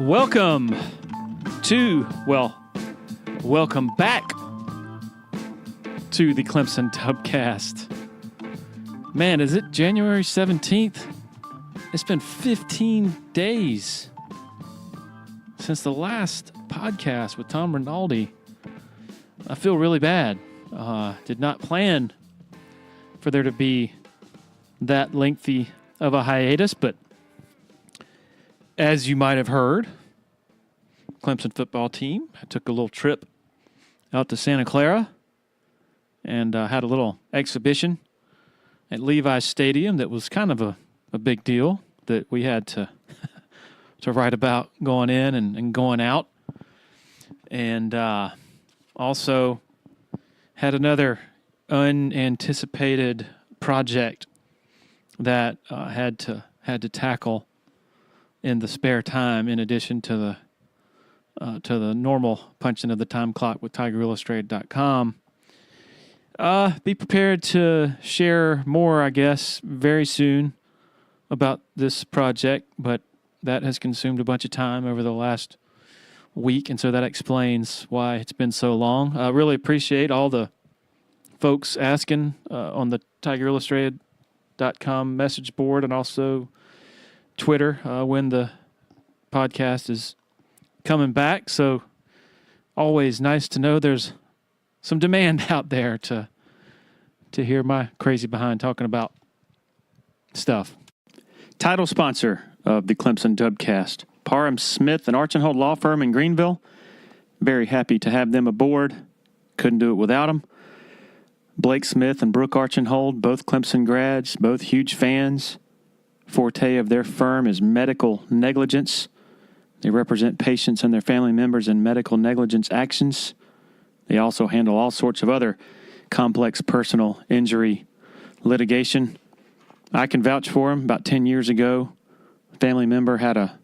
Welcome back to the Clemson Dubcast. Man, is it January 17th? It's been 15 days since the last podcast with Tom Rinaldi. I feel really bad. Did not plan for there to be that lengthy of a hiatus, but as you might have heard, Clemson football team took a little trip out to Santa Clara and had a little exhibition at Levi's Stadium that was kind of a big deal that we had to write about going in and going out. And also had another unanticipated project that had to tackle in the spare time, in addition to the normal punching of the time clock with TigerIllustrated.com. Be prepared to share more, I guess, very soon about this project, but that has consumed a bunch of time over the last week, and so that explains why it's been so long. I really appreciate all the folks asking on the TigerIllustrated.com message board and also Twitter when the podcast is coming back. So always nice to know there's some demand out there to hear my crazy behind talking about stuff. Title sponsor of the Clemson Dubcast, Parham Smith and Archenhold Law Firm in Greenville. Very happy to have them aboard. Couldn't do it without them. Blake Smith and Brooke Archenhold, both Clemson grads, both huge fans. Forte of their firm is medical negligence. They represent patients and their family members in medical negligence actions. They also handle all sorts of other complex personal injury litigation. I can vouch for them. About 10 years ago, a family member had a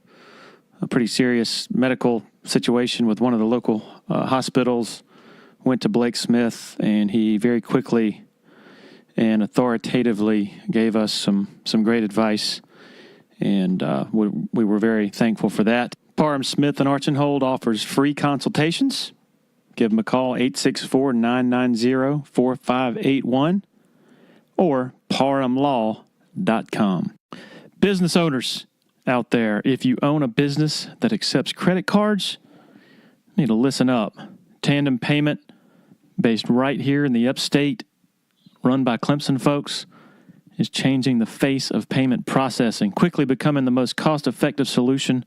pretty serious medical situation with one of the local hospitals. Went to Blake Smith, and he very quickly and authoritatively gave us some great advice, and we were very thankful for that. Parham Smith and Archenhold offers free consultations. Give them a call, 864-990-4581 or parhamlaw.com. Business owners out there, if you own a business that accepts credit cards, you need to listen up. Tandem Payment, based right here in the upstate, run by Clemson folks, is changing the face of payment processing, quickly becoming the most cost-effective solution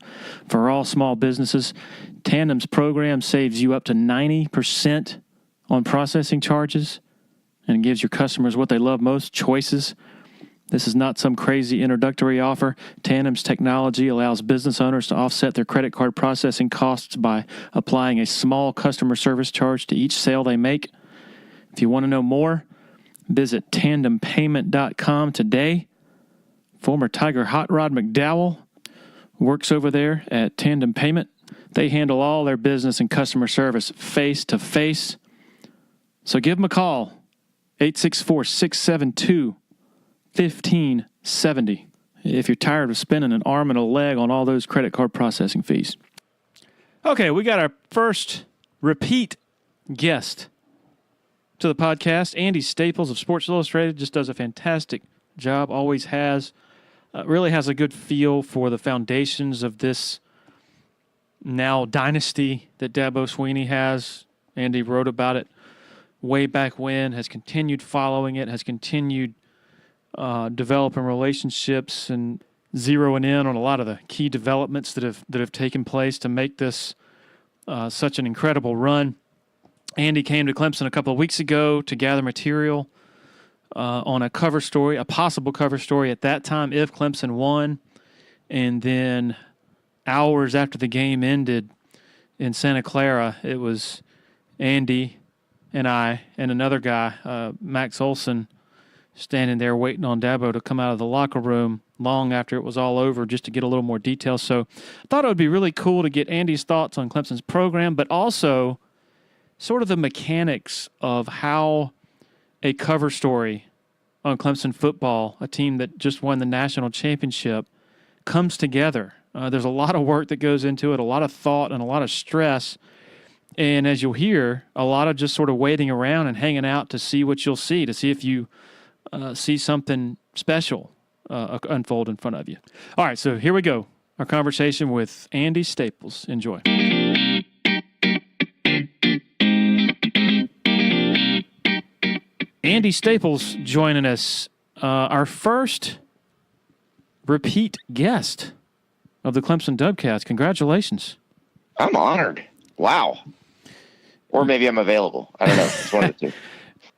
for all small businesses. Tandem's program saves you up to 90% on processing charges and gives your customers what they love most, choices. This is not some crazy introductory offer. Tandem's technology allows business owners to offset their credit card processing costs by applying a small customer service charge to each sale they make. If you want to know more, visit tandempayment.com today. Former Tiger Hot Rod McDowell works over there at Tandem Payment. They handle all their business and customer service face-to-face. So give them a call, 864-672-1570, if you're tired of spending an arm and a leg on all those credit card processing fees. Okay, we got our first repeat guest to the podcast. Andy Staples of Sports Illustrated just does a fantastic job, always has. Really has a good feel for the foundations of this now dynasty that Dabo Sweeney has. Andy wrote about it way back when, has continued following it, has continued developing relationships and zeroing in on a lot of the key developments that have taken place to make this such an incredible run. Andy came to Clemson a couple of weeks ago to gather material on a cover story, a possible cover story at that time if Clemson won. And then hours after the game ended in Santa Clara, it was Andy and I and another guy, Max Olson, standing there waiting on Dabo to come out of the locker room long after it was all over just to get a little more detail. So I thought it would be really cool to get Andy's thoughts on Clemson's program, but also sort of the mechanics of how a cover story on Clemson football, a team that just won the national championship, comes together. There's a lot of work that goes into it, a lot of thought and a lot of stress. And as you'll hear, a lot of just sort of waiting around and hanging out to see what you'll see, to see if you see something special unfold in front of you. All right, so here we go. Our conversation with Andy Staples. Enjoy. Andy Staples joining us, our first repeat guest of the Clemson Dubcast. Congratulations. I'm honored. Wow. Or maybe I'm available. I don't know. It's one of the two.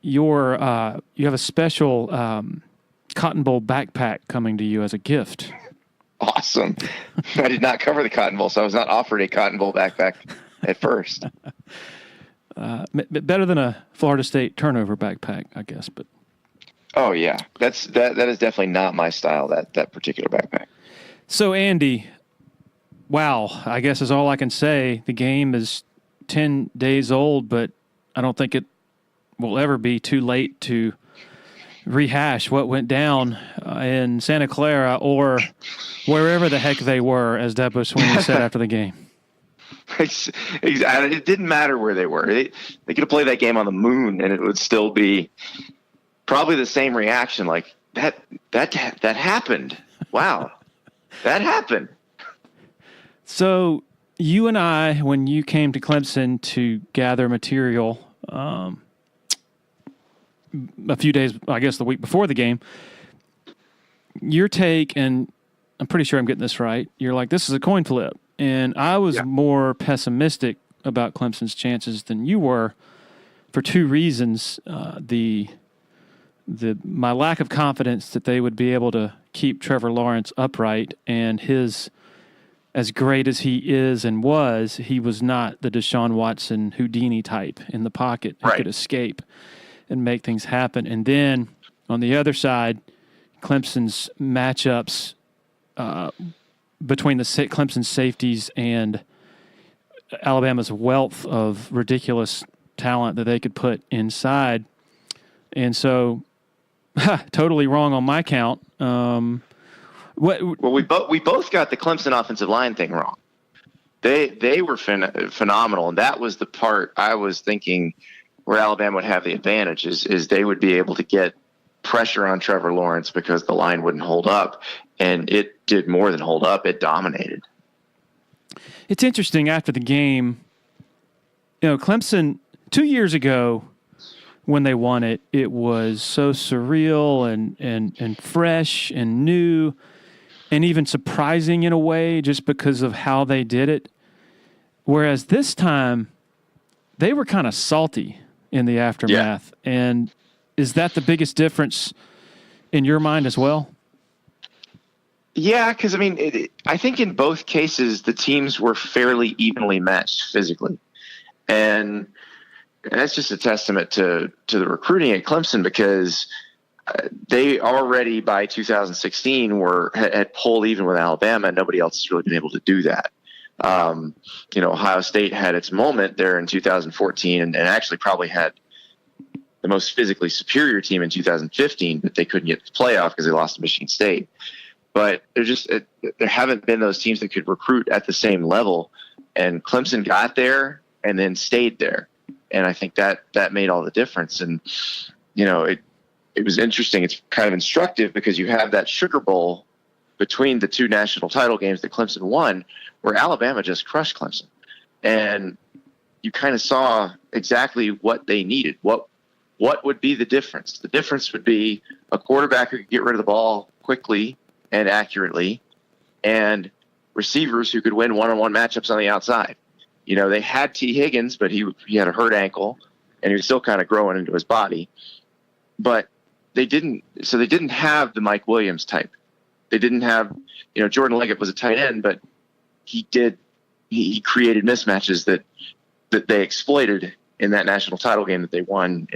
You have a special Cotton Bowl backpack coming to you as a gift. Awesome. I did not cover the Cotton Bowl, so I was not offered a Cotton Bowl backpack at first. Better than a Florida State turnover backpack, I guess. But oh yeah, that is definitely not my style. That particular backpack. So Andy, wow, I guess is all I can say. The game is 10 days old, but I don't think it will ever be too late to rehash what went down in Santa Clara or wherever the heck they were, as Dabo Swinney said after the game. It didn't matter where they were. They could have played that game on the moon, and it would still be probably the same reaction. Like that happened. Wow, that happened. So you and I, when you came to Clemson to gather material, a few days, I guess the week before the game, your take, and I'm pretty sure I'm getting this right, you're like, this is a coin flip. And I was more pessimistic about Clemson's chances than you were for two reasons. My lack of confidence that they would be able to keep Trevor Lawrence upright, and his, as great as he is and was, he was not the Deshaun Watson Houdini type in the pocket who could escape and make things happen. And then on the other side, Clemson's matchups between the Clemson safeties and Alabama's wealth of ridiculous talent that they could put inside. And so, totally wrong on my count. Well, we both got the Clemson offensive line thing wrong. They were phenomenal, and that was the part I was thinking where Alabama would have the advantage is they would be able to get pressure on Trevor Lawrence because the line wouldn't hold up, and it did more than hold up. It dominated. It's interesting after the game, Clemson 2 years ago when they won it, it was so surreal and fresh and new and even surprising in a way just because of how they did it. Whereas this time, they were kind of salty in the aftermath. Yeah. And is that the biggest difference in your mind as well? Yeah, because, I think in both cases, the teams were fairly evenly matched physically. And that's just a testament to the recruiting at Clemson, because they already by 2016 had pulled even with Alabama, and nobody else has really been able to do that. Ohio State had its moment there in 2014 and actually probably had the most physically superior team in 2015, but they couldn't get to the playoff because they lost to Michigan State. But there haven't been those teams that could recruit at the same level, and Clemson got there and then stayed there. And I think that made all the difference. And, it was interesting. It's kind of instructive because you have that Sugar Bowl between the two national title games that Clemson won, where Alabama just crushed Clemson. And you kind of saw exactly what they needed. What would be the difference? The difference would be a quarterback who could get rid of the ball quickly and accurately, and receivers who could win one-on-one matchups on the outside. They had T. Higgins, but he had a hurt ankle, and he was still kind of growing into his body. But they didn't have the Mike Williams type. They didn't have, Jordan Leggett was a tight end, but he created mismatches that they exploited in that national title game that they won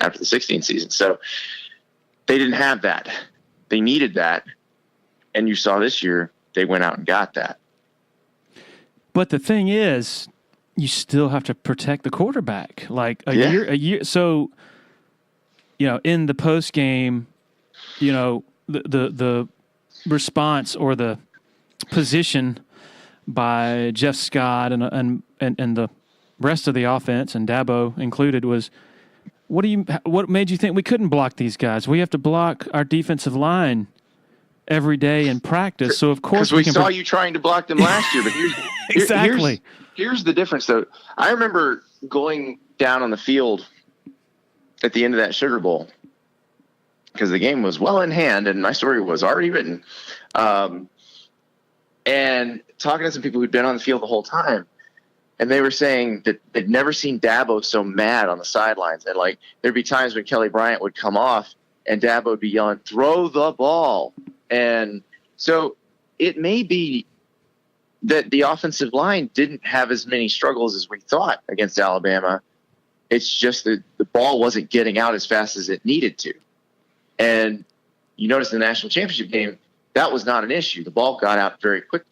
after the 2016 season. So they didn't have that. They needed that. And you saw this year, they went out and got that. But the thing is, you still have to protect the quarterback. Like a year. So, in the post game, the response or the position by Jeff Scott and the rest of the offense, and Dabo included, was what made you think we couldn't block these guys? We have to block our defensive line every day in practice. So of course we saw you trying to block them last year, but exactly. Here's the difference, though. I remember going down on the field at the end of that Sugar Bowl because the game was well in hand and my story was already written. And talking to some people who'd been on the field the whole time, and they were saying that they'd never seen Dabo so mad on the sidelines. And like, there'd be times when Kelly Bryant would come off and Dabo would be yelling, "Throw the ball." And so it may be that the offensive line didn't have as many struggles as we thought against Alabama. It's just that the ball wasn't getting out as fast as it needed to. And you notice in the national championship game, that was not an issue. The ball got out very quickly.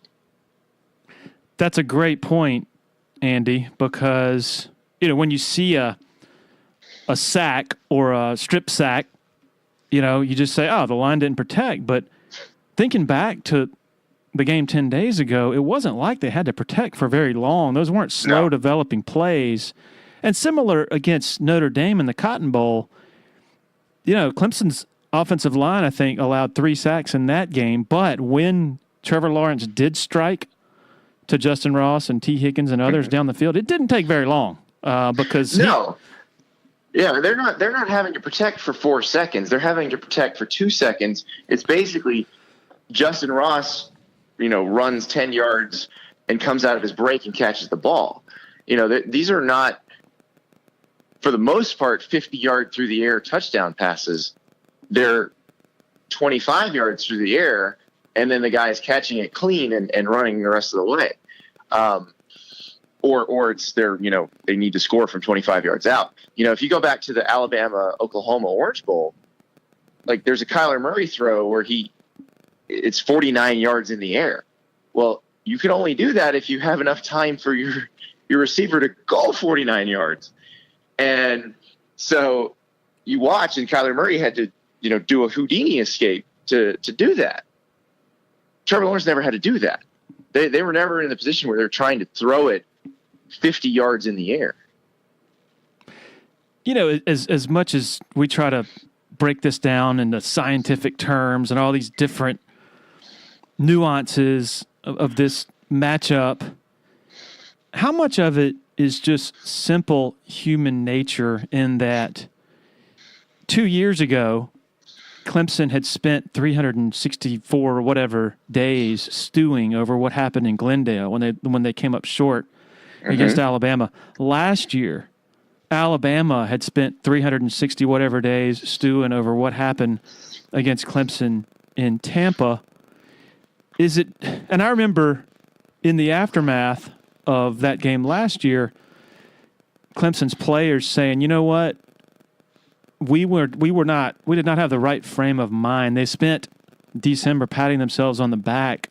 That's a great point, Andy, because, when you see a sack or a strip sack, you just say, oh, the line didn't protect. But thinking back to the game 10 days ago, it wasn't like they had to protect for very long. Those weren't slow developing plays. And similar against Notre Dame in the Cotton Bowl, Clemson's offensive line, I think, allowed 3 sacks in that game. But when Trevor Lawrence did strike to Justin Ross and T. Higgins and others down the field, it didn't take very long because they're not having to protect for 4 seconds. They're having to protect for 2 seconds. It's basically Justin Ross, runs 10 yards and comes out of his break and catches the ball. These are not, for the most part, 50-yard through the air touchdown passes. They're 25 yards through the air, and then the guy is catching it clean and running the rest of the way. Or it's they need to score from 25 yards out. If you go back to the Alabama-Oklahoma Orange Bowl, like there's a Kyler Murray throw where it's 49 yards in the air. Well, you can only do that if you have enough time for your receiver to go 49 yards. And so you watch, and Kyler Murray had to, do a Houdini escape to do that. Trevor Lawrence never had to do that. They were never in the position where they're trying to throw it 50 yards in the air. As much as we try to break this down into scientific terms and all these different nuances of this matchup, how much of it is just simple human nature in that 2 years ago, Clemson had spent 364 or whatever days stewing over what happened in Glendale when they came up short against Alabama. Last year, Alabama had spent 360 whatever days stewing over what happened against Clemson in Tampa. And I remember in the aftermath of that game last year, Clemson's players saying, "You know what? We did not have the right frame of mind." They spent December patting themselves on the back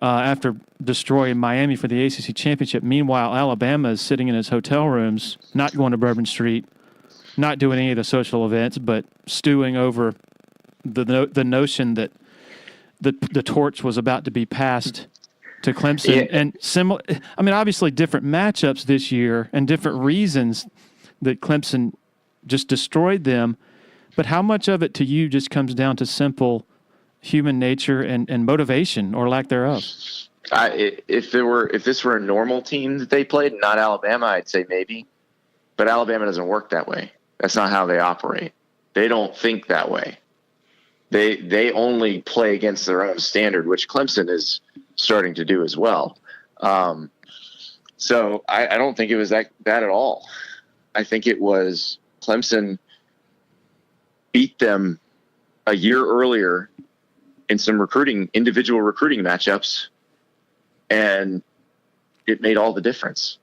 after destroying Miami for the ACC championship. Meanwhile, Alabama is sitting in its hotel rooms, not going to Bourbon Street, not doing any of the social events, but stewing over the notion that the torch was about to be passed to Clemson. Yeah. And obviously different matchups this year and different reasons that Clemson just destroyed them. But how much of it to you just comes down to simple human nature and motivation or lack thereof? If this were a normal team that they played, not Alabama, I'd say maybe. But Alabama doesn't work that way. That's not how they operate. They don't think that way. They only play against their own standard, which Clemson is starting to do as well. So I don't think it was that at all. I think it was Clemson beat them a year earlier in some individual recruiting matchups, and it made all the difference.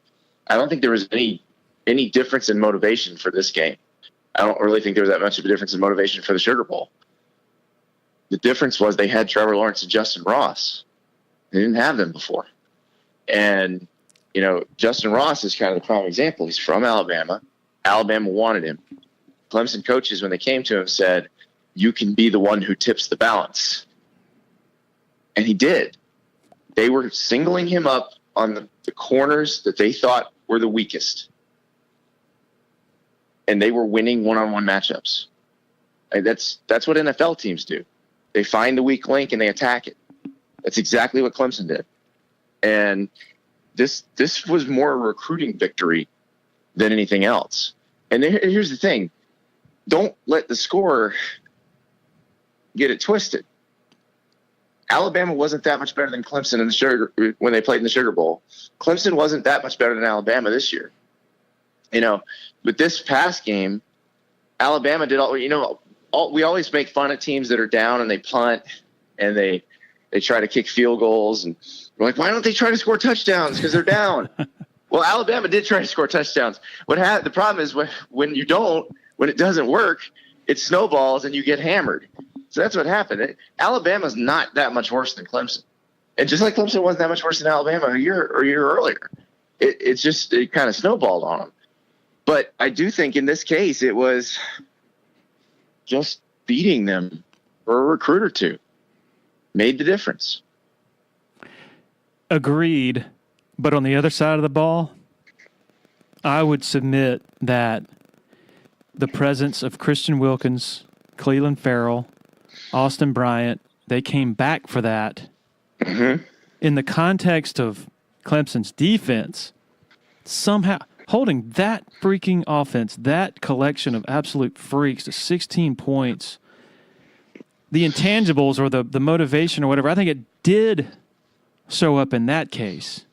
I don't think there was any difference in motivation for this game. I don't really think there was that much of a difference in motivation for the Sugar Bowl. The difference was they had Trevor Lawrence and Justin Ross. They didn't have them before. And, Justin Ross is kind of the prime example. He's from Alabama. Alabama wanted him. Clemson coaches, when they came to him, said, "You can be the one who tips the balance." And he did. They were singling him up on the corners that they thought were the weakest. And they were winning one-on-one matchups. And that's what NFL teams do. They find the weak link and they attack it. That's exactly what Clemson did. And this was more a recruiting victory than anything else. And here's the thing. Don't let the score get it twisted. Alabama wasn't that much better than Clemson when they played in the Sugar Bowl. Clemson wasn't that much better than Alabama this year. With this past game, Alabama did we always make fun of teams that are down and they punt and they try to kick field goals, and we're like, why don't they try to score touchdowns? Because they're down. Well, Alabama did try to score touchdowns. The problem is when it doesn't work, it snowballs and you get hammered. So that's what happened. Alabama's not that much worse than Clemson. And just like Clemson wasn't that much worse than Alabama a year earlier, it kind of snowballed on them. But I do think in this case, it was just beating them for a recruit or two made the difference. Agreed. But on the other side of the ball, I would submit that the presence of Christian Wilkins, Cleveland Farrell, Austin Bryant, they came back for that. Mm-hmm. In the context of Clemson's defense, somehow holding that freaking offense, that collection of absolute freaks to 16 points, the intangibles or the motivation or whatever, I think it did show up in that case.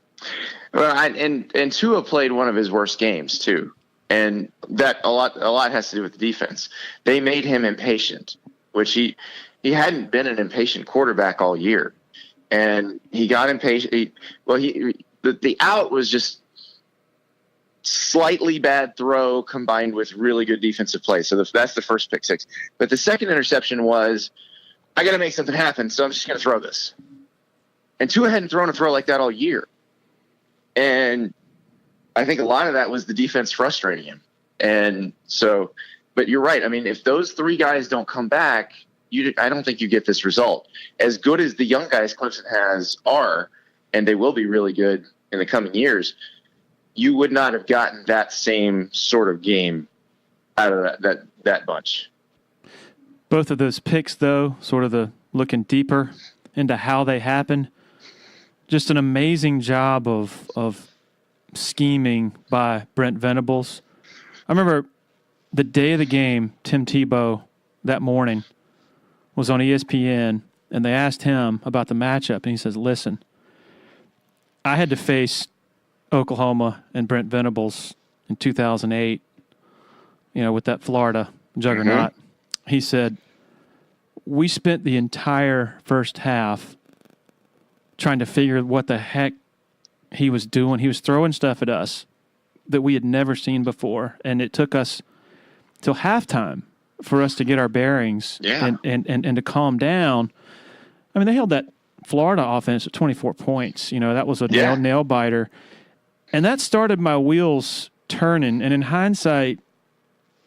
Well, and Tua played one of his worst games too, and that a lot has to do with the defense. They made him impatient, which he hadn't been an impatient quarterback all year, and he got impatient. The out was just slightly bad throw combined with really good defensive play. So that's the first pick six. But the second interception was, I got to make something happen, so I'm just going to throw this. And Tua hadn't thrown a throw like that all year. And I think a lot of that was the defense frustrating him. And so, but you're right. I mean, if those three guys don't come back, I don't think you get this result. As good as the young guys Clemson are, and they will be really good in the coming years, you would not have gotten that same sort of game out of that bunch. Both of those picks, though, sort of the looking deeper into how they happen, just an amazing job of scheming by Brent Venables. I remember the day of the game, Tim Tebow that morning was on ESPN, and they asked him about the matchup, and he says, listen, I had to face Oklahoma and Brent Venables in 2008, with that Florida juggernaut. Mm-hmm. He said, we spent the entire first half trying to figure what the heck he was doing. He was throwing stuff at us that we had never seen before, and it took us till halftime for us to get our bearings and to calm down. I mean, they held that Florida offense at 24 points. That was a nail biter. And that started my wheels turning. And in hindsight,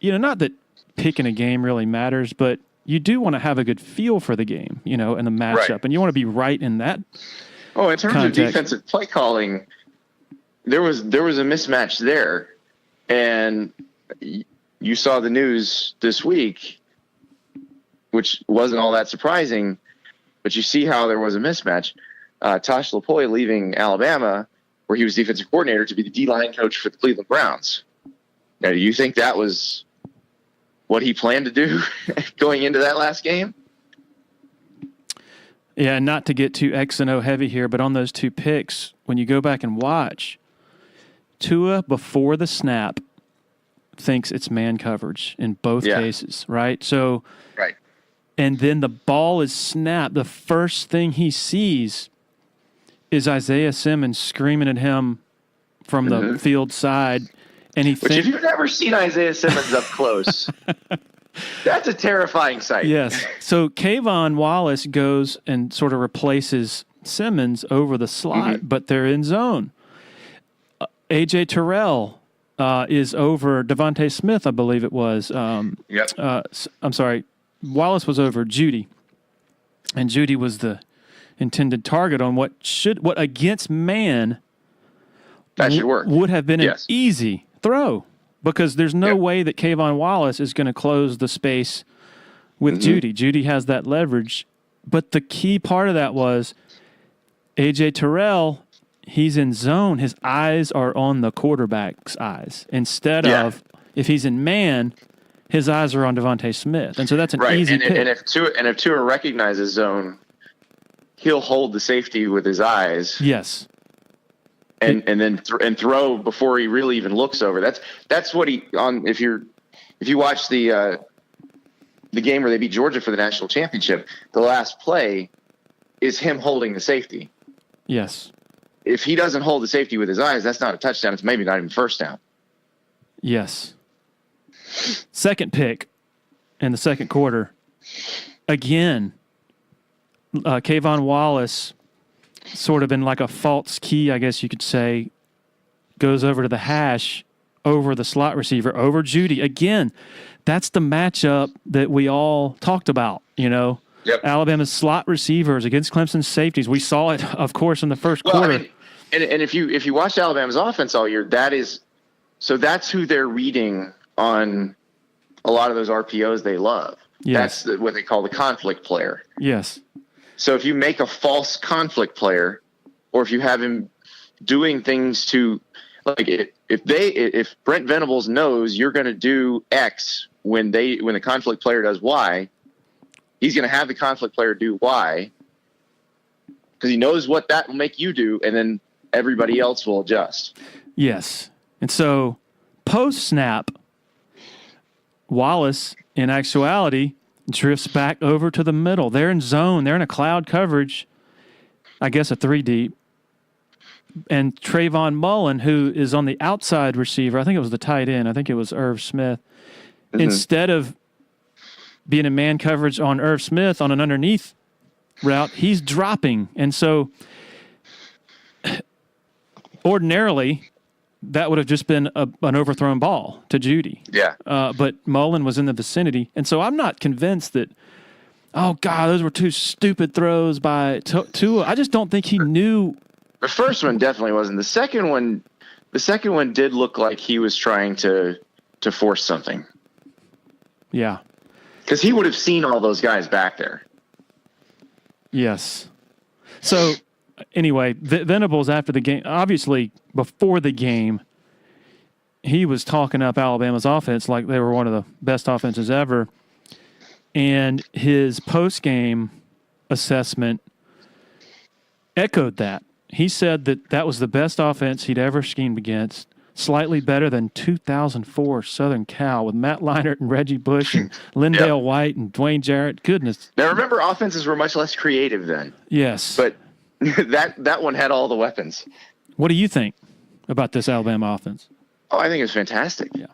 not that picking a game really matters, but you do want to have a good feel for the game, and the matchup. Right. And you want to be right in that in terms of defensive play calling, there was a mismatch there. And you saw the news this week, which wasn't all that surprising, but you see how there was a mismatch. Tosh Lapoy leaving Alabama, where he was defensive coordinator, to be the D-line coach for the Cleveland Browns. Now, do you think that was what he planned to do going into that last game? Yeah, not to get too X and O heavy here, but on those two picks, when you go back and watch, Tua before the snap thinks it's man coverage in both cases, right? So, right. And then the ball is snapped. The first thing he sees is Isaiah Simmons screaming at him from the field side. And if you've never seen Isaiah Simmons up close, that's a terrifying sight. Yes. So Kayvon Wallace goes and sort of replaces Simmons over the slot, but they're in zone. A.J. Terrell is over Devontae Smith, I believe it was. I'm sorry. Wallace was over Judy, and Judy was the intended target on what against man that should work. Would have been an easy throw, because there's no way that Kayvon Wallace is going to close the space with Judy. Judy has that leverage. But the key part of that was A.J. Terrell, he's in zone. His eyes are on the quarterback's eyes. Instead of, if he's in man, his eyes are on Devontae Smith. And so that's an easy pick. And if Tua recognizes zone, he'll hold the safety with his eyes. Yes. And then throw before he really even looks over. That's what he on. If you watch the game where they beat Georgia for the national championship, the last play is him holding the safety. Yes. If he doesn't hold the safety with his eyes, that's not a touchdown. It's maybe not even first down. Yes. Second pick in the second quarter. Again, Kayvon Wallace, sort of in like a false key, I guess you could say, goes over to the hash, over the slot receiver, over Judy. Again, that's the matchup that we all talked about, Yep. Alabama's slot receivers against Clemson's safeties. We saw it, of course, in the first quarter. I mean, and if you watch Alabama's offense all year, that's who they're reading on a lot of those RPOs they love. Yes. That's what they call the conflict player. Yes. So if you make a false conflict player, or if you have him doing things to, like, if Brent Venables knows you're going to do X when the conflict player does Y, he's going to have the conflict player do Y, because he knows what that will make you do, and then everybody else will adjust. Yes. And so post snap, Wallace, in actuality, drifts back over to the middle. They're in zone. They're in a cloud coverage, I guess a 3 deep. And Trayvon Mullen, who is on the outside receiver, I think it was the tight end. I think it was Irv Smith. Instead of being in man coverage on Irv Smith on an underneath route, he's dropping. And so ordinarily, that would have just been an overthrown ball to Judy. Yeah. But Mullen was in the vicinity. And so I'm not convinced that, oh, God, those were two stupid throws by Tua. I just don't think he knew. The first one definitely wasn't. The second one did look like he was trying to force something. Yeah. Because he would have seen all those guys back there. Yes. So, anyway, Venables after the game, obviously before the game, he was talking up Alabama's offense like they were one of the best offenses ever. And his post-game assessment echoed that. He said that was the best offense he'd ever schemed against, slightly better than 2004 Southern Cal with Matt Leinart and Reggie Bush and Lindale White and Dwayne Jarrett. Goodness. Now, remember, offenses were much less creative then. Yes. But that one had all the weapons. What do you think about this Alabama offense? Oh, I think it was fantastic. Yeah.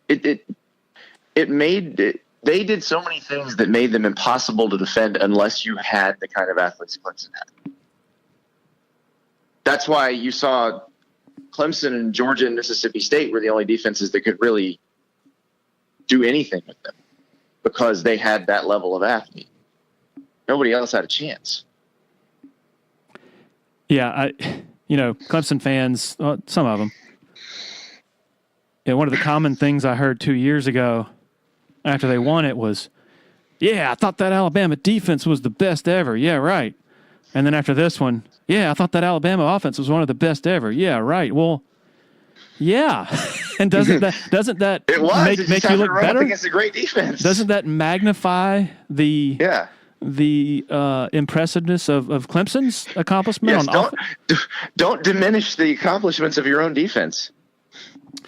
It made it. They did so many things that made them impossible to defend unless you had the kind of athletes Clemson had. That's why you saw Clemson and Georgia and Mississippi State were the only defenses that could really do anything with them, because they had that level of athlete. Nobody else had a chance. Yeah, Clemson fans, some of them. Yeah, one of the common things I heard 2 years ago after they won it was, yeah, I thought that Alabama defense was the best ever. Yeah, right. And then after this one, yeah, I thought that Alabama offense was one of the best ever. Yeah, right. Well, yeah. And doesn't that it was. make you look better? Against a great defense. Doesn't that magnify the impressiveness of Clemson's accomplishment? Yes, don't diminish the accomplishments of your own defense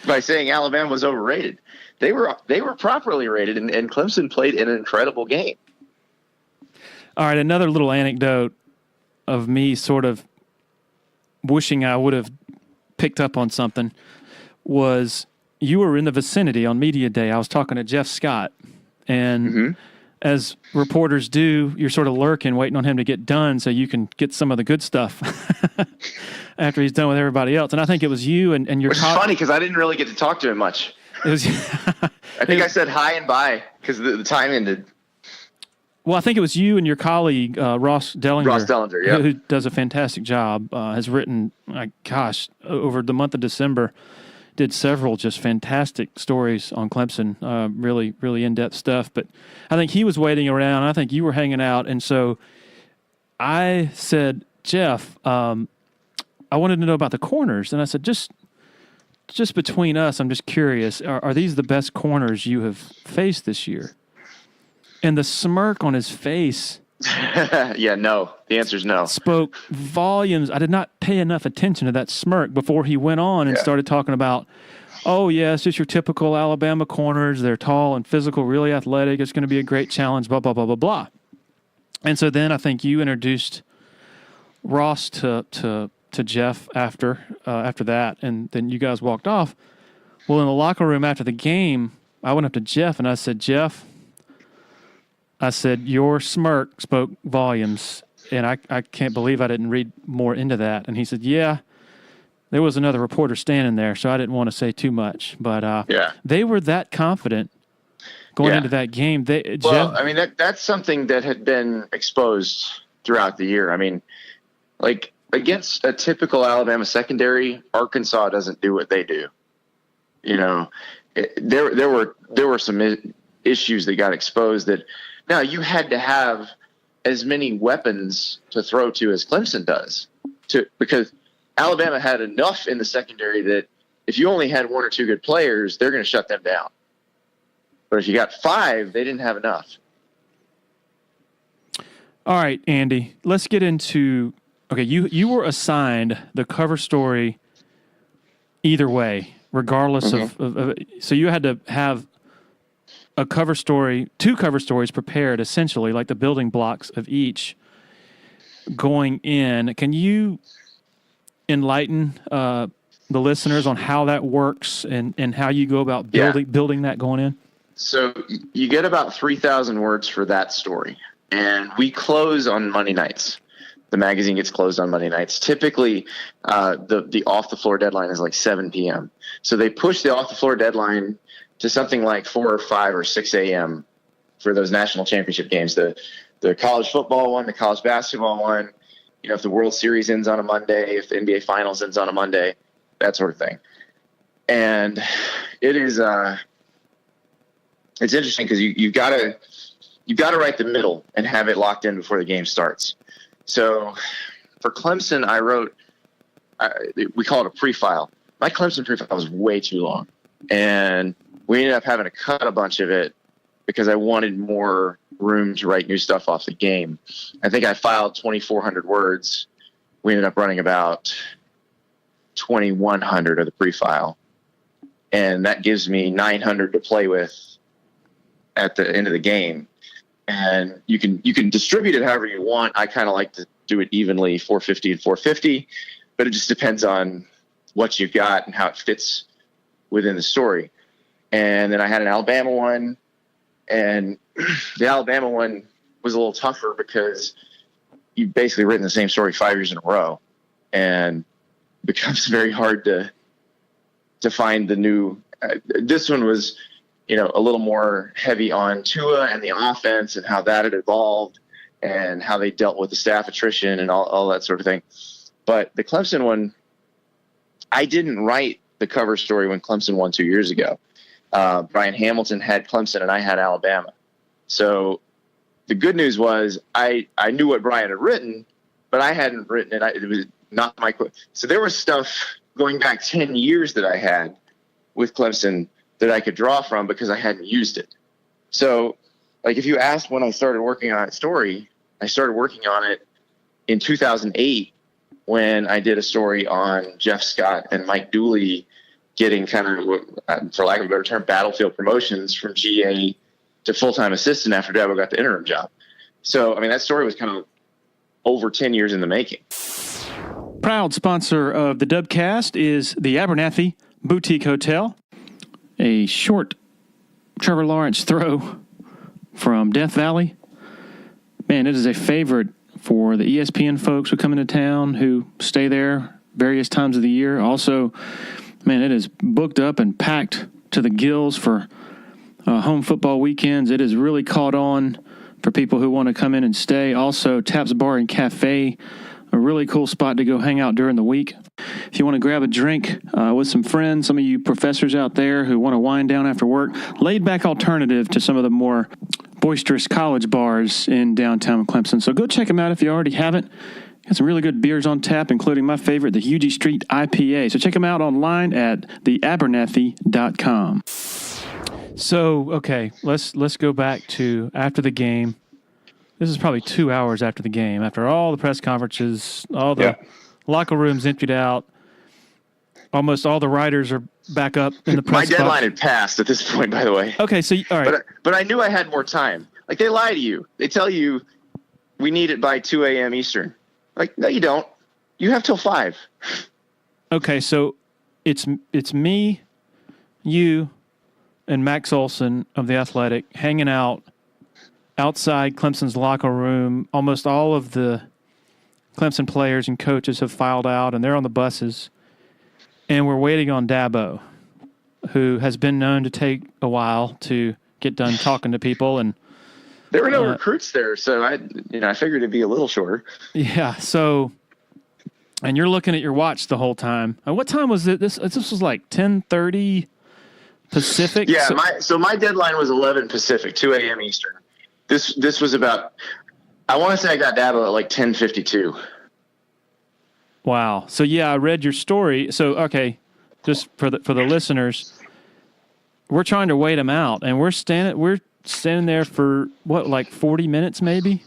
by saying Alabama was overrated. They were properly rated, and Clemson played an incredible game. All right, another little anecdote of me sort of wishing I would have picked up on something was you were in the vicinity on media day. I was talking to Jeff Scott, and as reporters do, you're sort of lurking, waiting on him to get done so you can get some of the good stuff after he's done with everybody else. And I think it was you and your Which is funny because I didn't really get to talk to him much. It was I think I said hi and bye because the time ended. Well, I think it was you and your colleague, Ross Dellinger. Yeah. Who does a fantastic job, has written, over the month of December, did several just fantastic stories on Clemson, really, really in-depth stuff. But I think he was waiting around. I think you were hanging out. And so I said, Jeff, I wanted to know about the corners. And I said, just between us, I'm just curious, are these the best corners you have faced this year? And the smirk on his face. No. The answer is no. Spoke volumes. I did not pay enough attention to that smirk before he went on and started talking about, it's just your typical Alabama corners. They're tall and physical, really athletic. It's going to be a great challenge, blah, blah, blah, blah, blah. And so then I think you introduced Ross to Jeff after that, and then you guys walked off. Well, in the locker room after the game, I went up to Jeff and I said, Jeff, your smirk spoke volumes, and I can't believe I didn't read more into that. And he said, yeah, there was another reporter standing there, so I didn't want to say too much. But they were that confident going into that game. Jeff, I mean, that's something that had been exposed throughout the year. I mean, like against a typical Alabama secondary, Arkansas doesn't do what they do. You know, there were some issues that got exposed that. Now, you had to have as many weapons to throw to as Clemson does, because Alabama had enough in the secondary that if you only had one or two good players, they're going to shut them down. But if you got five, they didn't have enough. All right, Andy, let's get into you were assigned the cover story either way, regardless of so you had to have two cover stories prepared, essentially, like the building blocks of each going in. Can you enlighten the listeners on how that works and how you go about building that going in? So you get about 3,000 words for that story, and we close on Monday nights. The magazine gets closed on Monday nights. Typically, the off-the-floor deadline is like 7 p.m. So they push the off-the-floor deadline to something like 4 or 5 or 6 a.m. for those national championship games, the college football one, the college basketball one, if the World Series ends on a Monday, if the NBA Finals ends on a Monday, that sort of thing. And it is it's interesting because you've got to write the middle and have it locked in before the game starts. So for Clemson, I wrote we call it a pre-file. My Clemson pre-file was way too long, and we ended up having to cut a bunch of it because I wanted more room to write new stuff off the game. I think I filed 2,400 words. We ended up running about 2,100 of the pre-file. And that gives me 900 to play with at the end of the game. And you can distribute it however you want. I kind of like to do it evenly, 450 and 450, but it just depends on what you got and how it fits within the story. And then I had an Alabama one, and the Alabama one was a little tougher because you've basically written the same story 5 years in a row, and it becomes very hard to find the new. This one was, a little more heavy on Tua and the offense and how that had evolved and how they dealt with the staff attrition and all that sort of thing. But the Clemson one, I didn't write the cover story when Clemson won 2 years ago. Brian Hamilton had Clemson and I had Alabama. So the good news was I knew what Brian had written, but I hadn't written it. It was not my quote. So there was stuff going back 10 years that I had with Clemson that I could draw from because I hadn't used it. So like if you asked when I started working on that story, I started working on it in 2008 when I did a story on Jeff Scott and Mike Dooley getting kind of, for lack of a better term, battlefield promotions from GA to full-time assistant after Dabo got the interim job. So, I mean, that story was kind of over 10 years in the making. Proud sponsor of the Dubcast is the Abernathy Boutique Hotel, a short Trevor Lawrence throw from Death Valley. Man, it is a favorite for the ESPN folks who come into town, who stay there various times of the year. Also, man, it is booked up and packed to the gills for home football weekends. It has really caught on for people who want to come in and stay. Also, Taps Bar and Cafe, a really cool spot to go hang out during the week. If you want to grab a drink with some friends, some of you professors out there who want to wind down after work, laid-back alternative to some of the more boisterous college bars in downtown Clemson. So go check them out if you already haven't. Got some really good beers on tap, including my favorite, the Hugie Street IPA. So check them out online at theabernathy.com. So, okay, let's go back to after the game. This is probably 2 hours after the game, after all the press conferences, all the locker rooms emptied out. Almost all the writers are back up in the press My deadline had passed at this point, by the way. Okay, so, all right. But I knew I had more time. Like, they lie to you. They tell you we need it by 2 a.m. Eastern. Like, no, you don't. You have till 5. Okay, so it's me, you, and Max Olson of The Athletic hanging out outside Clemson's locker room. Almost all of the Clemson players and coaches have filed out, and they're on the buses. And we're waiting on Dabo, who has been known to take a while to get done talking to people. And there were no recruits there, so I figured it'd be a little shorter. Yeah, so, and you're looking at your watch the whole time. And what time was it? This was like 10:30 Pacific? Yeah, my deadline was 11 Pacific, 2 a.m. Eastern. This was about, I want to say I got Dabo at like 10:52. Wow. So yeah, I read your story. So okay, just for the listeners, we're trying to wait him out, and we're standing there for what, like 40 minutes maybe?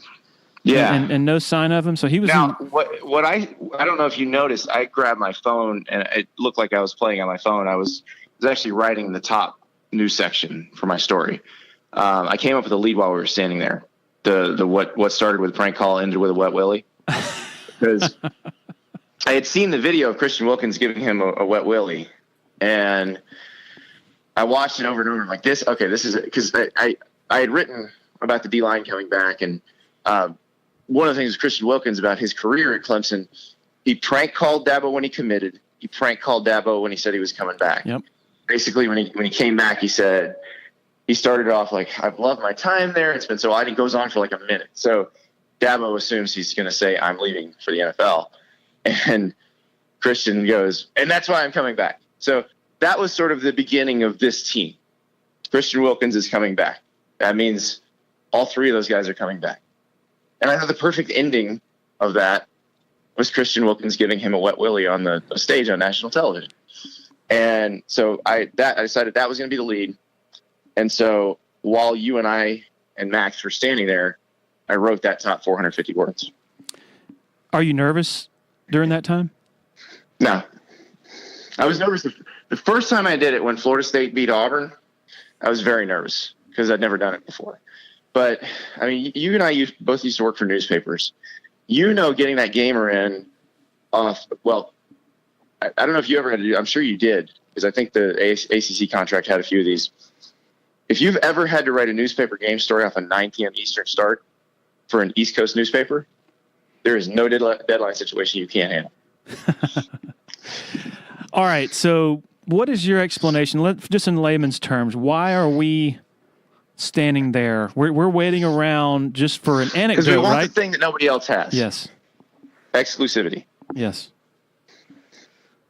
Yeah. And no sign of him. So he was now. What I don't know if you noticed, I grabbed my phone and it looked like I was playing on my phone. I was actually writing the top news section for my story. I came up with a lead while we were standing there. The what started with a prank call ended with a wet willy. Because I had seen the video of Christian Wilkins giving him a wet willy, and I watched it over and over. I'm like, this is it. Because I had written about the D-line coming back, and one of the things with Christian Wilkins about his career at Clemson, he prank called Dabo when he committed. He prank called Dabo when he said he was coming back. Yep. Basically, when he came back, he said he started off like, "I've loved my time there. It's been so odd." He goes on for like a minute. So Dabo assumes he's going to say, "I'm leaving for the NFL," and Christian goes, "And that's why I'm coming back." So that was sort of the beginning of this team. Christian Wilkins is coming back. That means all three of those guys are coming back. And I thought the perfect ending of that was Christian Wilkins giving him a wet willy on the stage on national television. And so I decided that was going to be the lead. And so while you and I and Max were standing there, I wrote that top 450 words. Are you nervous during that time? No. I was nervous. The first time I did it when Florida State beat Auburn, I was very nervous because I'd never done it before. But, I mean, you and I both used to work for newspapers. You know, getting that gamer in off, well, I don't know if you ever had to do, I'm sure you did, because I think the ACC contract had a few of these. If you've ever had to write a newspaper game story off a 9 p.m. Eastern start for an East Coast newspaper, there is no deadline situation you can't handle. All right, so what is your explanation, just in layman's terms, why are we standing there? We're waiting around just for an anecdote, because we want right? the thing that nobody else has. Yes. Exclusivity. Yes.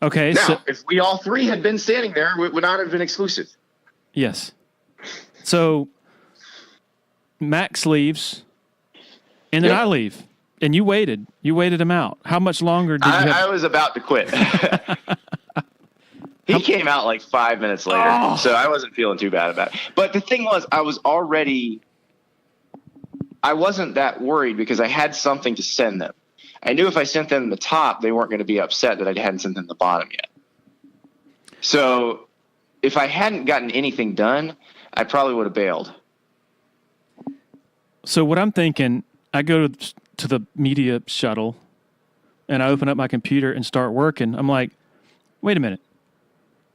Okay. Now, so, if we all three had been standing there, it would not have been exclusive. Yes. So Max leaves, and then I leave, and you waited. You waited him out. How much longer did you have? I was about to quit. He came out like 5 minutes later, so I wasn't feeling too bad about it. But the thing was, I wasn't that worried because I had something to send them. I knew if I sent them the top, they weren't going to be upset that I hadn't sent them the bottom yet. So if I hadn't gotten anything done, I probably would have bailed. So what I'm thinking, I go to the media shuttle, and I open up my computer and start working. I'm like, wait a minute.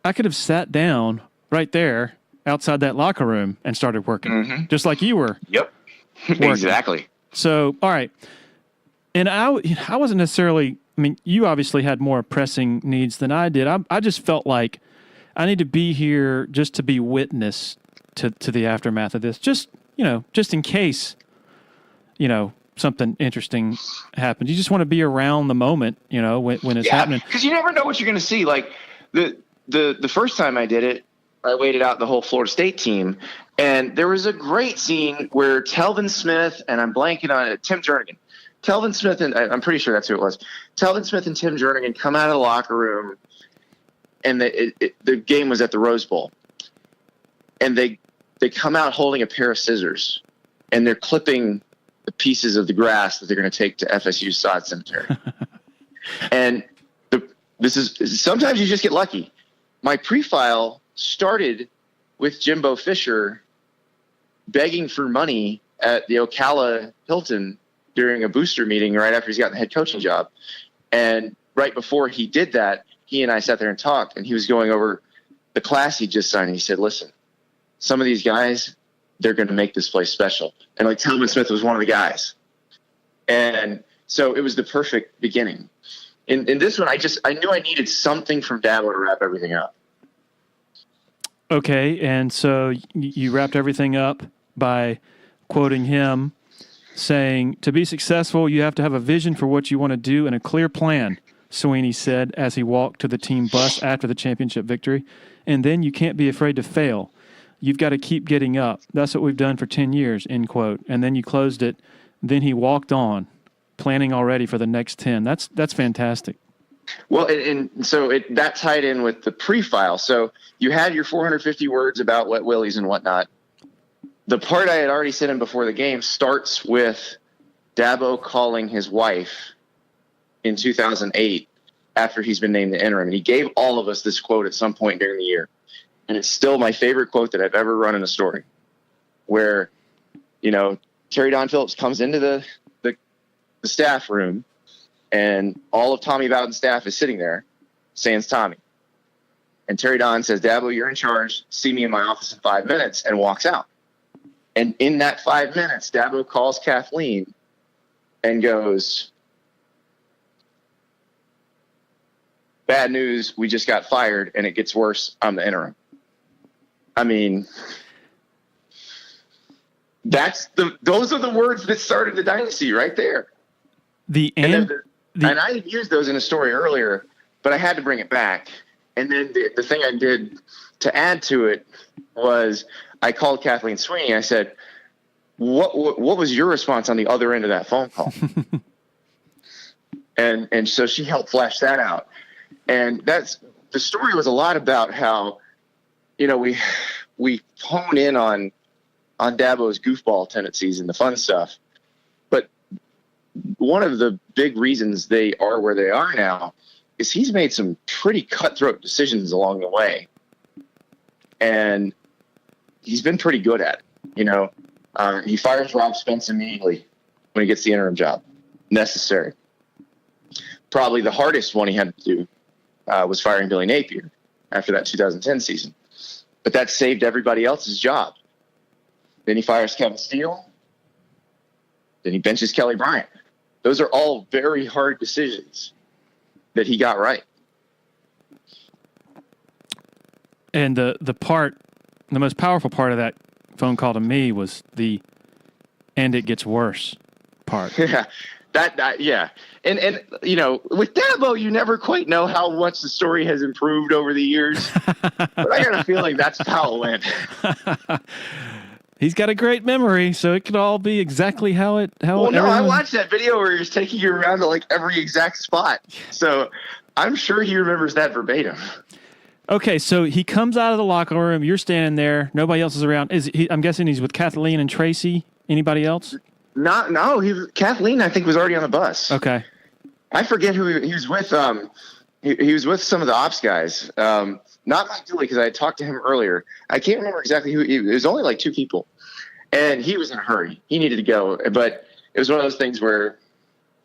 I could have sat down right there outside that locker room and started working, just like you were. Yep, exactly. So, all right. And I wasn't necessarily, I mean, you obviously had more pressing needs than I did. I just felt like I need to be here just to be witness to the aftermath of this. Just in case something interesting happens. You just want to be around the moment, when it's happening. Because you never know what you're going to see. Like the first time I did it, I waited out the whole Florida State team, and there was a great scene where Telvin Smith and I'm blanking on it, Tim Jernigan. Telvin Smith and I'm pretty sure that's who it was. Telvin Smith and Tim Jernigan come out of the locker room, and the game was at the Rose Bowl, and they come out holding a pair of scissors, and they're clipping the pieces of the grass that they're going to take to FSU's sod cemetery. And this is sometimes you just get lucky. My pre-file started with Jimbo Fisher begging for money at the Ocala Hilton during a booster meeting right after he's gotten the head coaching job. And right before he did that, he and I sat there and talked, and he was going over the class he just signed. And he said, listen, some of these guys, they're going to make this place special. And like Telvin Smith was one of the guys. And so it was the perfect beginning. In this one, I knew I needed something from Dabo to wrap everything up. Okay, and so you wrapped everything up by quoting him saying, to be successful, you have to have a vision for what you want to do and a clear plan, Sweeney said as he walked to the team bus after the championship victory. And then you can't be afraid to fail. You've got to keep getting up. That's what we've done for 10 years, end quote. And then you closed it. Then he walked on, planning already for the next 10. That's fantastic. Well, and so that tied in with the pre-file. So you had your 450 words about wet willies and whatnot. The part I had already sent in before the game starts with Dabo calling his wife in 2008 after he's been named the interim. And he gave all of us this quote at some point during the year. And it's still my favorite quote that I've ever run in a story, where, Terry Don Phillips comes into the staff room, and all of Tommy Bowden's staff is sitting there, sans Tommy. And Terry Don says, Dabo, you're in charge. See me in my office in 5 minutes, and walks out. And in that 5 minutes, Dabo calls Kathleen and goes, bad news, we just got fired, and it gets worse. I'm the interim. I mean, those are the words that started the dynasty right there. And I had used those in a story earlier, but I had to bring it back. And then the thing I did to add to it was I called Kathleen Sweeney. I said, what was your response on the other end of that phone call? and so she helped flesh that out. And the story was a lot about how, we hone in on Dabo's goofball tendencies and the fun stuff. But one of the big reasons they are where they are now is he's made some pretty cutthroat decisions along the way. And he's been pretty good at it. He fires Rob Spence immediately when he gets the interim job. Necessary. Probably the hardest one he had to do was firing Billy Napier after that 2010 season. But that saved everybody else's job. Then he fires Kevin Steele. Then he benches Kelly Bryant. Those are all very hard decisions that he got right. And the most powerful part of that phone call to me was and it gets worse part. Yeah. Yeah. And with Dabo, you never quite know how much the story has improved over the years. But I got a feeling that's how it went. He's got a great memory, so it could all be exactly how it. I watched that video where he was taking you around to every exact spot. So I'm sure he remembers that verbatim. Okay, so he comes out of the locker room. You're standing there. Nobody else is around. I'm guessing he's with Kathleen and Tracy. Anybody else? No. Kathleen, I think, was already on the bus. Okay. I forget who he was with. He was with some of the ops guys. Not Mike Dooley, because I had talked to him earlier. I can't remember exactly who. It was only 2 people, and he was in a hurry. He needed to go, but it was one of those things where,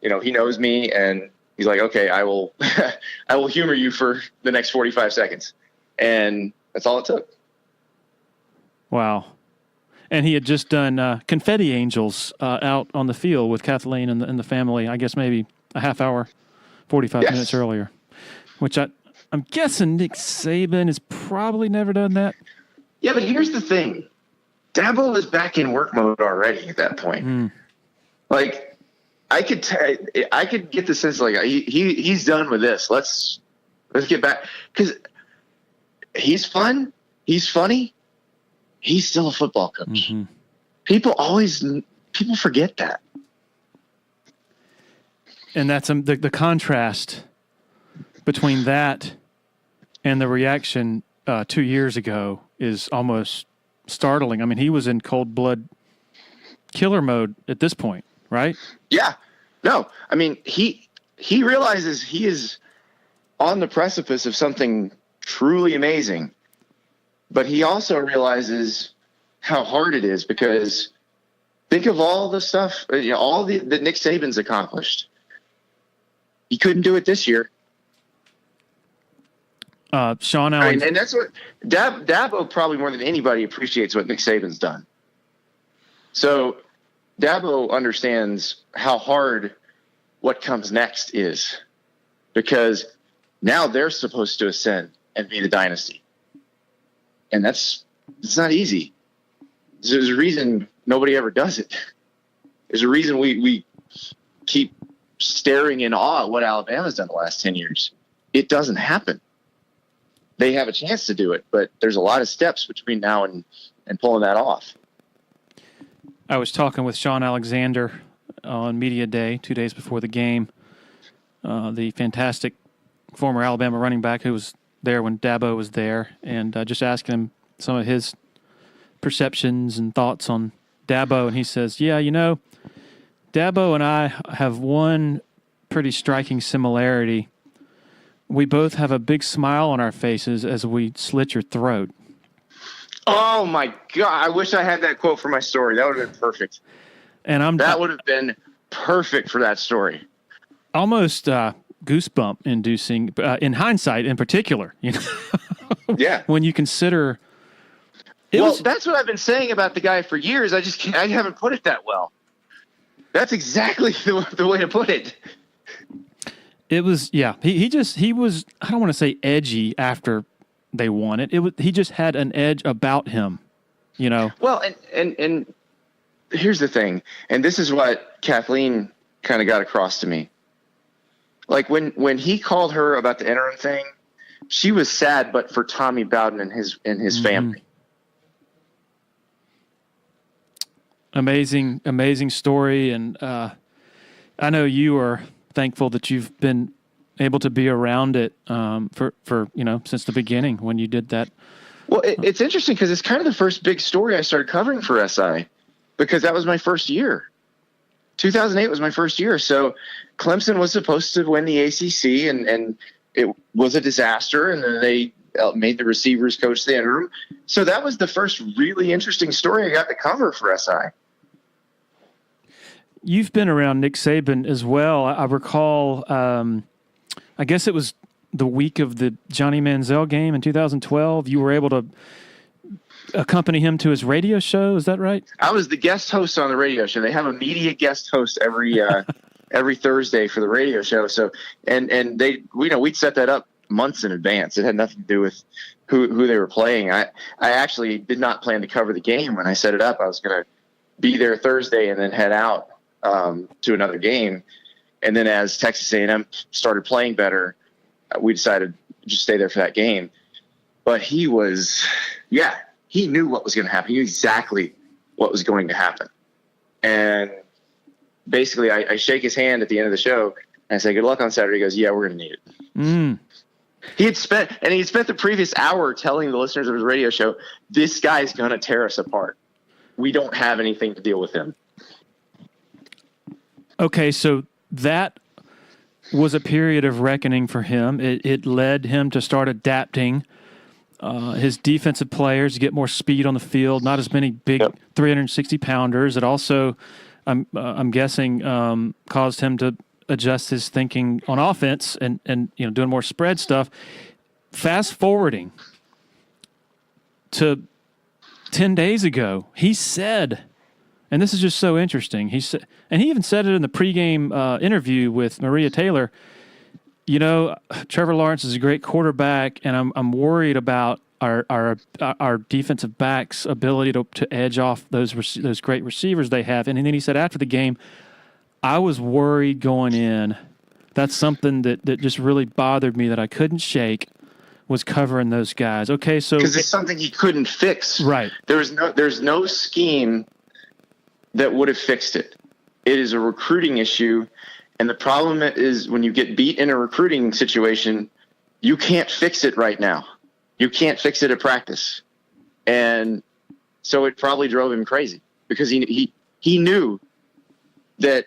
he knows me, and he's like, "Okay, I will, I will humor you for the next 45 seconds," and that's all it took. Wow. And he had just done confetti angels out on the field with Kathleen and the family, I guess maybe a half hour, 45 minutes earlier, which I'm guessing Nick Saban has probably never done that. Yeah, but here's the thing. Dabo was back in work mode already at that point. Like I could get the sense like he's done with this. Let's get back, because he's fun. He's funny. He's still a football coach. Mm-hmm. People forget that. And that's the contrast between that and the reaction 2 years ago is almost startling. I mean, he was in cold blood killer mode at this point, right? Yeah. No, I mean, he realizes he is on the precipice of something truly amazing, but he also realizes how hard it is, because think of all the stuff, all that Nick Saban's accomplished. He couldn't do it this year. Sean Allen, and that's what Dabo probably more than anybody appreciates what Nick Saban's done. So Dabo understands how hard what comes next is, because now they're supposed to ascend and be the dynasty. And it's not easy. There's a reason nobody ever does it. There's a reason we keep staring in awe at what Alabama's done the last 10 years. It doesn't happen. They have a chance to do it, but there's a lot of steps between now and pulling that off. I was talking with Sean Alexander on Media Day 2 days before the game, the fantastic former Alabama running back who was there when Dabo was there, and just asking him some of his perceptions and thoughts on Dabo, and he says, yeah, Dabo and I have one pretty striking similarity. We both have a big smile on our faces as we slit your throat. Oh my God. I wish I had that quote for my story. That would have been perfect. And that would have been perfect for that story. Almost goosebump inducing, in hindsight in particular, Yeah. When you consider that's what I've been saying about the guy for years. I haven't put it that well. That's exactly the way to put it. It was, yeah. He was, I don't want to say edgy after they won it. He just had an edge about him, Well, and here's the thing, and this is what Kathleen kind of got across to me. Like when he called her about the interim thing, she was sad, but for Tommy Bowden and his family. Amazing story, and I know you are thankful that you've been able to be around it for since the beginning when you did that. Well, it's interesting because it's kind of the first big story I started covering for SI, because that was my first year. 2008 was my first year, so Clemson was supposed to win the ACC, and it was a disaster, and then they made the receivers coach the interim. So that was the first really interesting story I got to cover for SI. You've been around Nick Saban as well. I recall, I guess it was the week of the Johnny Manziel game in 2012. You were able to accompany him to his radio show. Is that right? I was the guest host on the radio show. They have a media guest host every Thursday for the radio show. So, and we'd set that up months in advance. It had nothing to do with who they were playing. I actually did not plan to cover the game when I set it up. I was going to be there Thursday and then head out to another game. And then as Texas A&M started playing better, we decided to just stay there for that game. But he knew what was going to happen. He knew exactly what was going to happen. And basically I shake his hand at the end of the show and I say, good luck on Saturday. He goes, yeah, we're going to need it. Mm. He had spent the previous hour telling the listeners of his radio show, this guy's going to tear us apart. We don't have anything to deal with him. Okay, so that was a period of reckoning for him. It led him to start adapting his defensive players to get more speed on the field, not as many big 360-pounders. It also, I'm guessing, caused him to adjust his thinking on offense and doing more spread stuff. Fast forwarding to 10 days ago, he said, and this is just so interesting, he said, and he even said it in the pregame interview with Maria Taylor, Trevor Lawrence is a great quarterback, and I'm worried about our defensive backs' ability to edge off those great receivers they have. And then he said after the game, I was worried going in. That's something that just really bothered me that I couldn't shake, was covering those guys. Okay, so because it's something he couldn't fix. Right. There's no scheme that would have fixed it. It is a recruiting issue, and the problem is when you get beat in a recruiting situation, you can't fix it right now. You can't fix it at practice, and so it probably drove him crazy because he knew that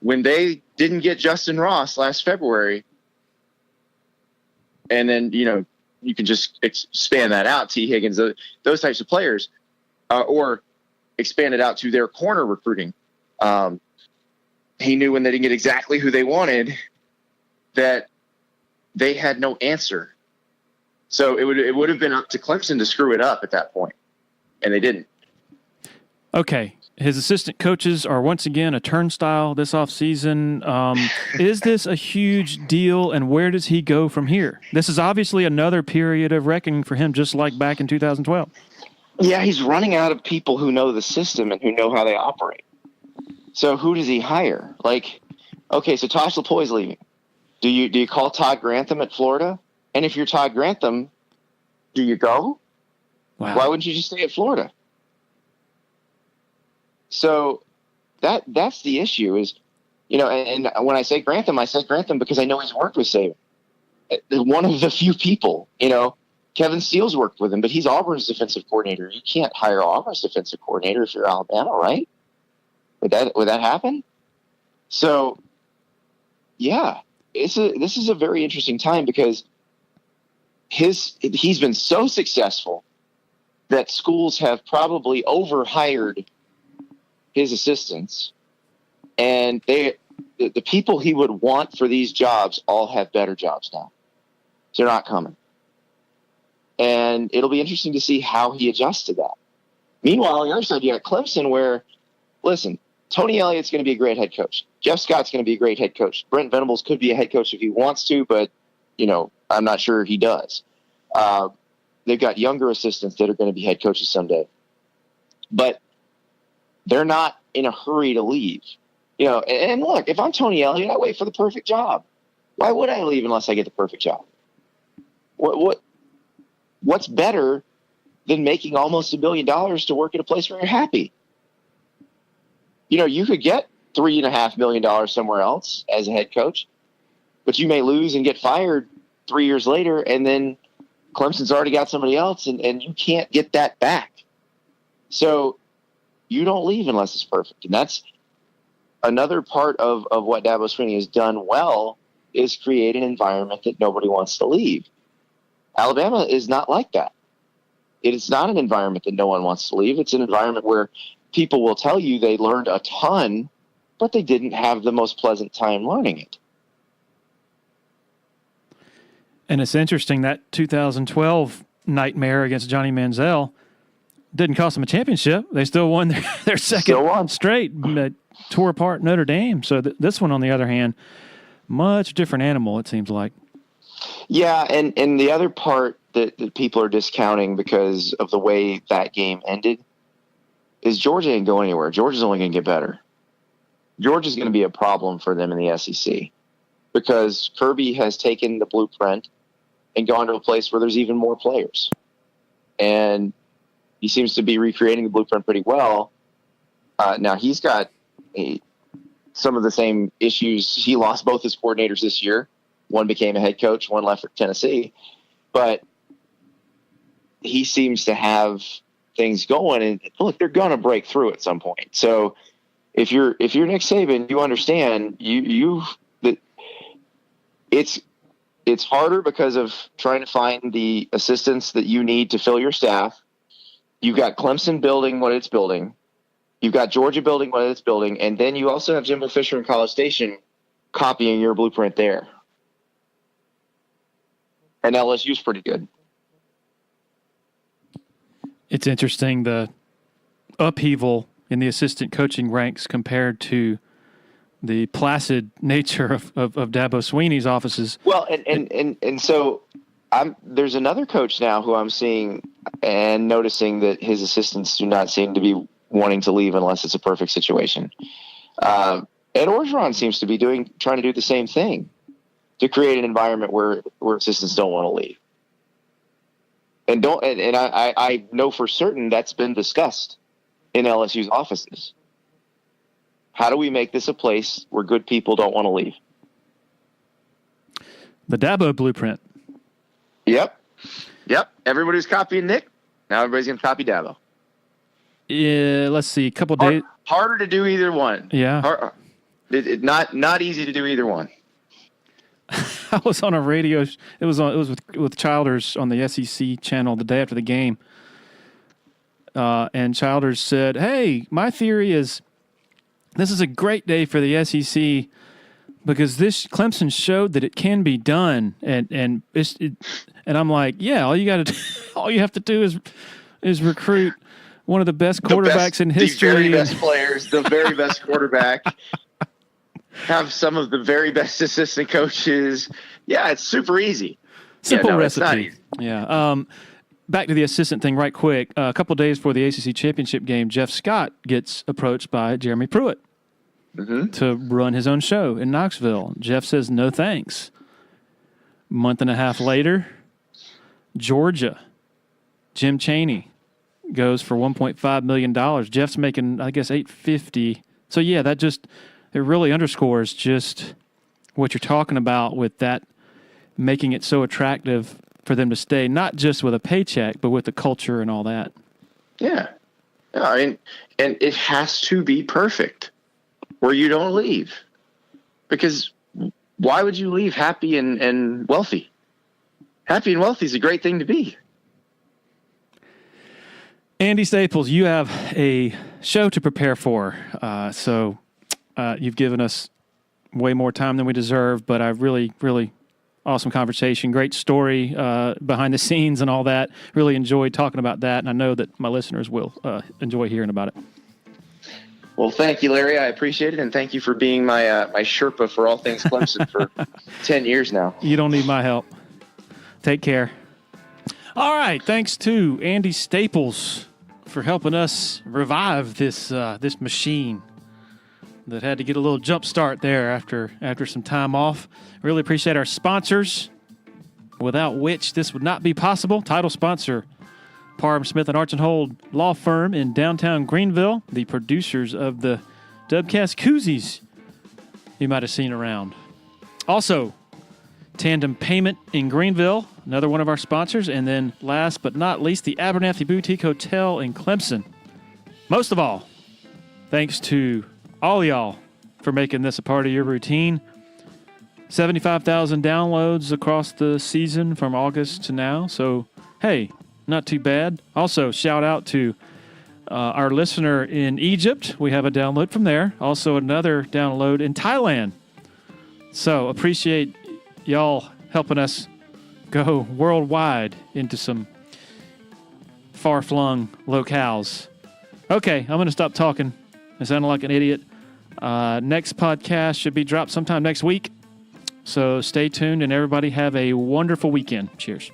when they didn't get Justin Ross last February, and then, you can just expand that out, T. Higgins, those types of players, or expand it out to their corner recruiting. He knew when they didn't get exactly who they wanted that they had no answer. So it would have been up to Clemson to screw it up at that point, and they didn't. Okay. His assistant coaches are once again a turnstile this offseason. Is this a huge deal, and where does he go from here? This is obviously another period of reckoning for him, just like back in 2012. Yeah, he's running out of people who know the system and who know how they operate. So who does he hire? Okay, so Tosh LaPoy's leaving. Do you call Todd Grantham at Florida? And if you're Todd Grantham, do you go? Wow. Why wouldn't you just stay at Florida? So that's the issue is, and when I say Grantham because I know he's worked with Saban. One of the few people, Kevin Steele's worked with him, but he's Auburn's defensive coordinator. You can't hire Auburn's defensive coordinator if you're Alabama, right? Would that happen? So, yeah, this is a very interesting time because he's been so successful that schools have probably overhired his assistants, and the people he would want for these jobs all have better jobs now. So they're not coming. And it'll be interesting to see how he adjusts to that. Meanwhile, on the other side, you got Clemson where, listen, Tony Elliott's going to be a great head coach. Jeff Scott's going to be a great head coach. Brent Venables could be a head coach if he wants to, but, I'm not sure he does. They've got younger assistants that are going to be head coaches someday. But they're not in a hurry to leave. And look, if I'm Tony Elliott, I wait for the perfect job. Why would I leave unless I get the perfect job? What's better than making almost $1 billion to work at a place where you're happy? You could get $3.5 million somewhere else as a head coach, but you may lose and get fired 3 years later, and then Clemson's already got somebody else, and you can't get that back. So you don't leave unless it's perfect. And that's another part of what Dabo Swinney has done well, is create an environment that nobody wants to leave. Alabama is not like that. It is not an environment that no one wants to leave. It's an environment where people will tell you they learned a ton, but they didn't have the most pleasant time learning it. And it's interesting that 2012 nightmare against Johnny Manziel didn't cost them a championship. They still won their second straight, tore apart Notre Dame. So this one, on the other hand, much different animal, it seems like. Yeah, and the other part that people are discounting because of the way that game ended is Georgia ain't going anywhere. Georgia's only going to get better. Georgia's going to be a problem for them in the SEC because Kirby has taken the blueprint and gone to a place where there's even more players. And he seems to be recreating the blueprint pretty well. Now, he's got some of the same issues. He lost both his coordinators this year. One became a head coach, one left for Tennessee. But he seems to have things going. And look, they're going to break through at some point. So if you're Nick Saban, you understand that it's harder because of trying to find the assistants that you need to fill your staff. You've got Clemson building what it's building. You've got Georgia building what it's building. And then you also have Jimbo Fisher and College Station copying your blueprint there. And LSU's pretty good. It's interesting, the upheaval in the assistant coaching ranks compared to the placid nature of Dabo Swinney's offices. Well, and so there's another coach now who I'm seeing and noticing that his assistants do not seem to be wanting to leave unless it's a perfect situation. And Ed Orgeron seems to be trying to do the same thing to create an environment where assistants don't want to leave. And I know for certain that's been discussed in LSU's offices. How do we make this a place where good people don't want to leave? The Dabo blueprint. Yep. Everybody was copying Nick. Now everybody's going to copy Dabo. Yeah, let's see. A couple days. Harder to do either one. Yeah. Not easy to do either one. I was on a radio. It was with Childers on the SEC channel the day after the game, and Childers said, "Hey, my theory is this is a great day for the SEC because this Clemson showed that it can be done." And I'm like, "Yeah, all you have to do is recruit one of the best quarterbacks in history, the very best players, the very best quarterback." Have some of the very best assistant coaches. Yeah, it's super easy. Simple recipe. It's not easy. Yeah. Back to the assistant thing right quick. A couple days before the ACC championship game, Jeff Scott gets approached by Jeremy Pruitt to run his own show in Knoxville. Jeff says, no thanks. Month and a half later, Georgia, Jim Chaney goes for $1.5 million. Jeff's making, I guess, $850. So, yeah, it really underscores just what you're talking about with that, making it so attractive for them to stay, not just with a paycheck, but with the culture and all that. Yeah. I mean, and it has to be perfect where you don't leave. Because why would you leave happy and wealthy? Happy and wealthy is a great thing to be. Andy Staples, you have a show to prepare for, so you've given us way more time than we deserve, but I really, really awesome conversation. Great story behind the scenes and all that. Really enjoyed talking about that, and I know that my listeners will enjoy hearing about it. Well, thank you, Larry. I appreciate it, and thank you for being my Sherpa for all things Clemson for 10 years now. You don't need my help. Take care. All right, thanks to Andy Staples for helping us revive this machine that had to get a little jump start there after some time off. Really appreciate our sponsors, without which this would not be possible. Title sponsor, Parham Smith and Arch and Hold Law Firm in downtown Greenville, the producers of the Dubcast koozies you might have seen around. Also, Tandem Payment in Greenville, another one of our sponsors. And then last but not least, the Abernathy Boutique Hotel in Clemson. Most of all, thanks to all y'all for making this a part of your routine. 75,000 downloads across the season from August to now. So, hey, not too bad. Also, shout out to our listener in Egypt. We have a download from there. Also, another download in Thailand. So, appreciate y'all helping us go worldwide into some far-flung locales. Okay, I'm going to stop talking. I sounded like an idiot. Next podcast should be dropped sometime next week. So stay tuned, and everybody have a wonderful weekend. Cheers.